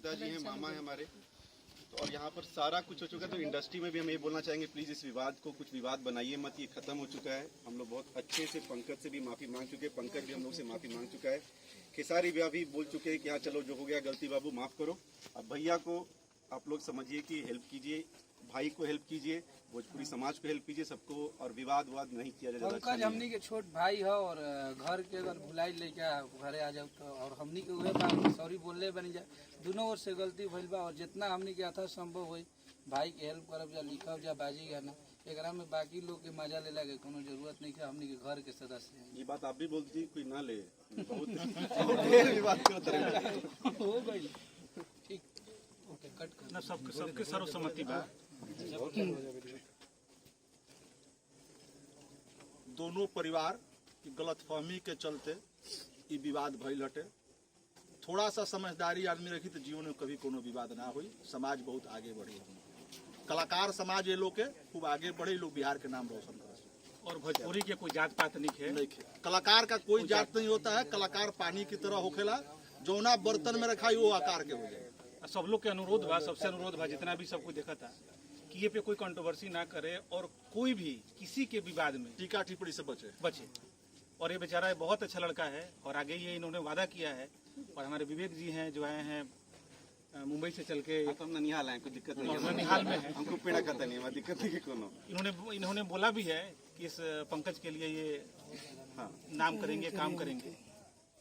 पिताजी हैं, मामा है हमारे। तो और यहाँ पर सारा कुछ हो चुका है। तो इंडस्ट्री में भी हम ये बोलना चाहेंगे, प्लीज़ इस विवाद को कुछ विवाद बनाइए मत, ये खत्म हो चुका है। हम लोग बहुत अच्छे से पंकज से भी माफ़ी मांग चुके हैं, पंकज भी हम लोग से माफ़ी मांग चुका है, खेसारी भैया भी बोल चुके हैं कि हाँ चलो जो हो गया गलती बाबू माफ़ करो। अब भैया को आप लोग समझिए कि हेल्प कीजिए, भाई को हेल्प कीजिए, भोजपुरी समाज को हेल्प कीजिए, सबको, और विवाद नहीं किया जाए। पंकज हमनी के छोट भाई है और घर के अगर भुलाई लेके घरे आ जाओ तो, और हमनी के उहे बात सॉरी बोलले बनी जाए, दोनों ओर से गलती भइल बा। और जितना हमनी के यथा संभव होई भाई के हेल्प करब, जा लिखब, जा बाजी गाना, एकरा में बाकी लोग के मजा लेला के कोनो जरूरत नहीं है। हमनी के घर के सदस्य हैं। ये बात आप भी बोलती थी, कोई ना ले, बहुत ढेर विवाद क्यों तरह हो गई। ठीक, ओके, कट कर ना, सबके सर्वसम्मति बा। दोनों परिवार की गलतफहमी के चलते ये विवाद भइल हटे। थोड़ा सा समझदारी आदमी रखी तो जीवन में कभी कोनो विवाद ना हुई, समाज बहुत आगे बढ़ी। कलाकार समाज ये लोग के खूब आगे बढ़े, लोग बिहार के नाम रोशन कर। और भोजपुरी के कोई जात पात नहीं है। कलाकार का कोई जात नहीं होता है। कलाकार पानी की तरह होखेला, जौना बर्तन में रखा वो आकार के हो जाए। सब लोग के अनुरोध बा, सबसे अनुरोध बा, जितना भी सबको देखा था कि ये पे कोई कंट्रोवर्सी ना करे और कोई भी किसी के विवाद में टीका टिप्पणी से बचे। और ये बेचारा बहुत अच्छा लड़का है और आगे ये इन्होंने वादा किया है। और हमारे विवेक जी हैं जो आए हैं मुंबई से चल के, तो हम ननिहाल आए, कोई दिक्कत नहीं है, ननिहाल में है, हमको पेड़ा खाता नहीं है, दिक्कत नहीं है कोनो। इन्होंने बोला भी है कि इस पंकज के लिए ये नाम करेंगे, काम करेंगे।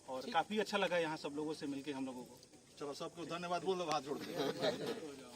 और काफी अच्छा लगा यहाँ सब लोगों से मिलके हम लोगों को। चलो सबको धन्यवाद बोल दो, हाथ जोड़ के।